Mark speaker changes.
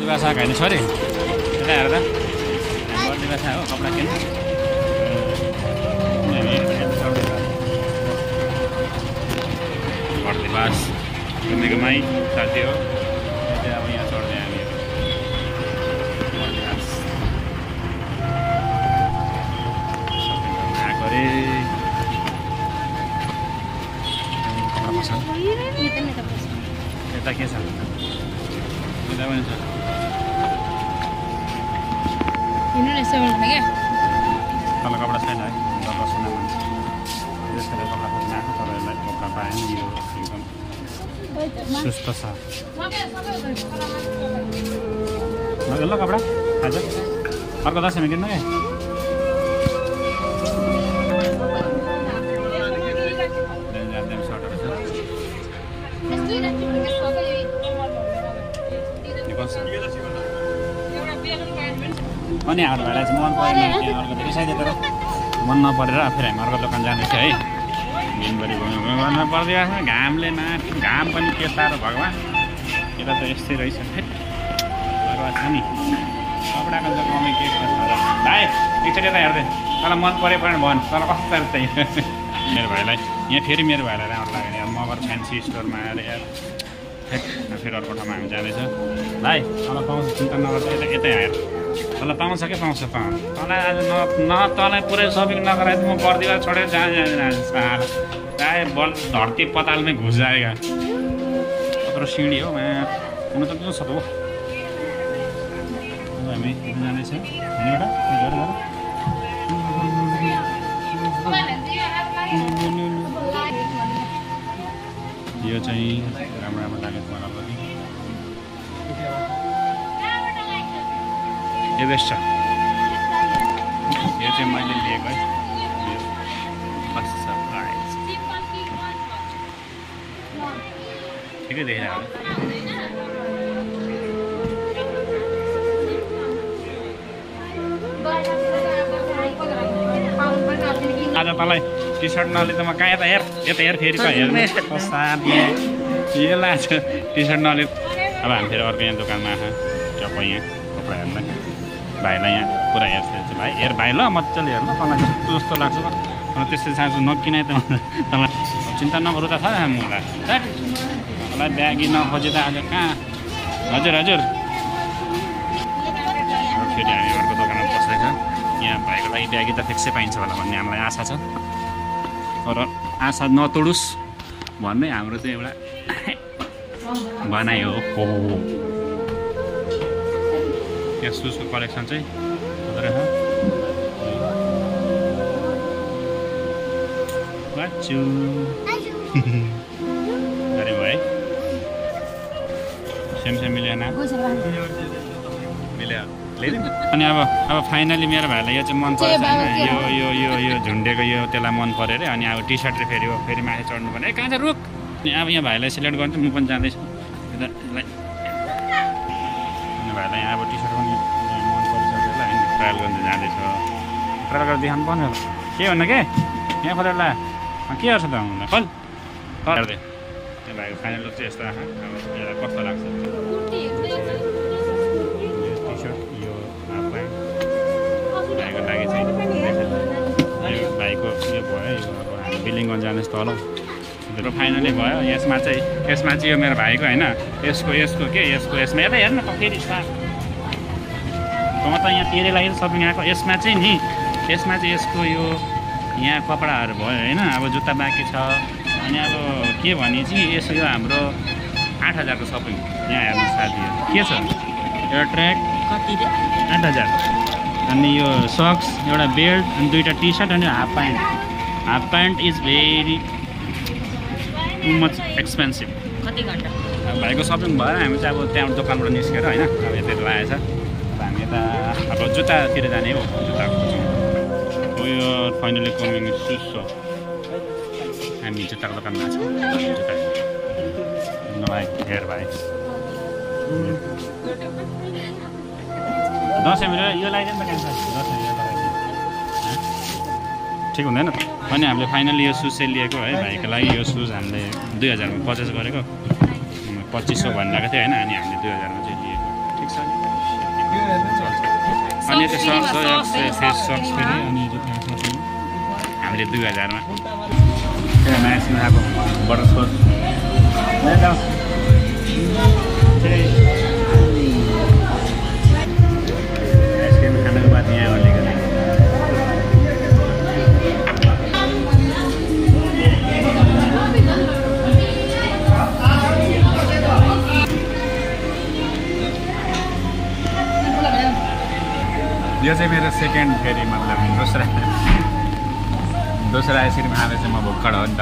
Speaker 1: बर्दिवा साग होइन छोरी यता हेर त बर्दिवा साग हो कपडा किन बर्दिवास घुमेकोमै साथी हो अब यहाँ चढ्दै हामी बर्दिवास आएको अरे कपडा पसल यता के छ यता पनि छ तल कपडा छैन है तल सुना मान्छे त्यसले कपडा खोज्न आएको तपाईँहरूलाई कपडा पाएन यो एकदम सुस्त छ ल कपडा आज अर्को दसैँमा किन्नु क्या सर्टहरू छ अनि हाम्रो भाइलाई चाहिँ मन परेन अर्को त रिसाइदियो तर मन नपरेर फेरि हामी अर्को दोकान जाँदैछ है दिनभरि घुम्नु गर्न पर्दैन घामले घाम पनि के साह्रो भगवान् यता त यस्तै रहेछ बर्बाद छ नि कपडाको त कमै के छ भाइ एकचोटि यता हेर्दै तँलाई मन पऱ्यो भने भन् तँलाई कस्तो चाहिँ मेरो भाइलाई यहाँ फेरि मेरो भाइलाई राम्रो लाग्यो यार मगर फ्यान्सी स्टोरमा आएर यार फेरि अर्को ठाउँमा हामी जाँदैछ भाइ तँलाई पाउँछ चिन्ता नगर्छ यतै आएर तँलाई पाउँछ के पाउँछ तँलाई आज तँलाई पुरै सपिङ नगराए म बर्दिवा छोडेर जहाँ जाँदैन प्राय बल धरती पताल में घुस जाएगा तर सिँढी हो हुन त के छ त हो हामी जाँदैछ यो चाहिँ राम्रो राम्रो लागेको मलाई पनि यो बेस्ट छ यो चाहिँ मैले लिएको है ठिकै देखिरहेको आज तँलाई टी सर्ट नले त म कहाँ यता हेर फेरि यो लाग्छ टी सर्ट नले अब हामी फेरि अर्को यहाँ दोकानमा आएको चप्पल यहाँ कपडा हेर्न भाइलाई यहाँ पुरा हेर्छ भाइ हेर भाइ ल मजाले हेर्नु तँलाई जस्तो लाग्छ त्यस्तै साँच्चो नकिनाइ त तँलाई चिन्ता नगरौँ त छ मलाई मलाई ब्यागी नखोजे त आज कहाँ हजुर हजुर फेरि हामी अर्को दोकानमा बस्दैछ यहाँ भाइको लागि ब्यागी त फिक्सै पाइन्छ होला भन्ने हामीलाई आशा छ तर आशा नतोडोस् भन्ने हाम्रो चाहिँ एउटा भनाइ हो यहाँ सुजको कलेक्सन चाहिँ रहेछ बाचु अरे भाइ सेम मिलेन मिल्यो अनि अब फाइनली मेरो भाइलाई यो चाहिँ मन परेछ यो झुन्डेको यो त्यसलाई मन पऱ्यो अरे अनि अब टी सर्टले फेरि माथि चढ्नु पर्ने कहाँ चाहिँ रुख अब यहाँ भाइलाई सिलेक्ट गर्नु म पनि जाँदैछु भाइलाई अब टी सर्ट पनि मन परिसक्यो होला होइन ट्रायल गर्नु जाँदैछ ट्रायल गरेर देखाउनु पर्ने के भन्नु के यहाँ खोलेर ला के गर्छ त हुँदा खोल हेर्दै त्यो भाइको फाइनल लुक चाहिँ यस्तो अब यसलाई कस्तो लाग्छ टी सर्ट यो हाफ प्यान्ट भाइको लागि चाहिँ भाइको यो भयो यो अब हामी बिलिङ गर्न जानुहोस् तल र फाइनली भयो यसमा चाहिँ यो मेरो भाइको होइन यसको यसमा यता हेर्नु त फेरि म त यहाँ तेरै लागि सपिङ आएको यसमा चाहिँ यसको यो यहाँ कपडाहरू भयो होइन अब जुत्ता बाँकी छ अनि अब के भने चाहिँ यसो यो हाम्रो 8,000 को सपिङ यहाँ हेर्नु साथीहरू के छ एउटा ट्र्याक कति 8,000 अनि यो सक्स एउटा बेल्ट अनि दुईवटा टी सर्ट अनि half pant is very too much expensive कति घन्टा भाइको सपिङ भएर हामी चाहिँ अब त्यहाँ दोकानबाट निस्केर होइन अब यता लागेछ अब हामी यता अब जुत्तातिर जाने हो जुत्ताको यो फाइनली कमिङ सुज छ हामी जुत्ताको दोकानमा छौँ जुत्ता नभए हेर भाइ दसैँमा यो लगाइदिनु त दसैँ ठिक हुँदैन अनि हामीले फाइनली यो सुज चाहिँ लिएको है भाइको लागि यो सुज हामीले 2000 मा पर्चेस गरेको 2500 भनिरहेको थियो होइन अनि हामीले 2000 मा चाहिँ लिएको ठिक छ अनि त्यो सक्स फेस सक्स फेरि अनि हामीले 2000 मा म्याक्सिम खाएको बटरस्कच आइसक्रिम खानको बाद यहाँ अलिकति यो चाहिँ मेरो सेकेन्ड फेरि मतलब दोस्रा आइसक्रिम खाँदा चाहिँ म भर्खर हो नि त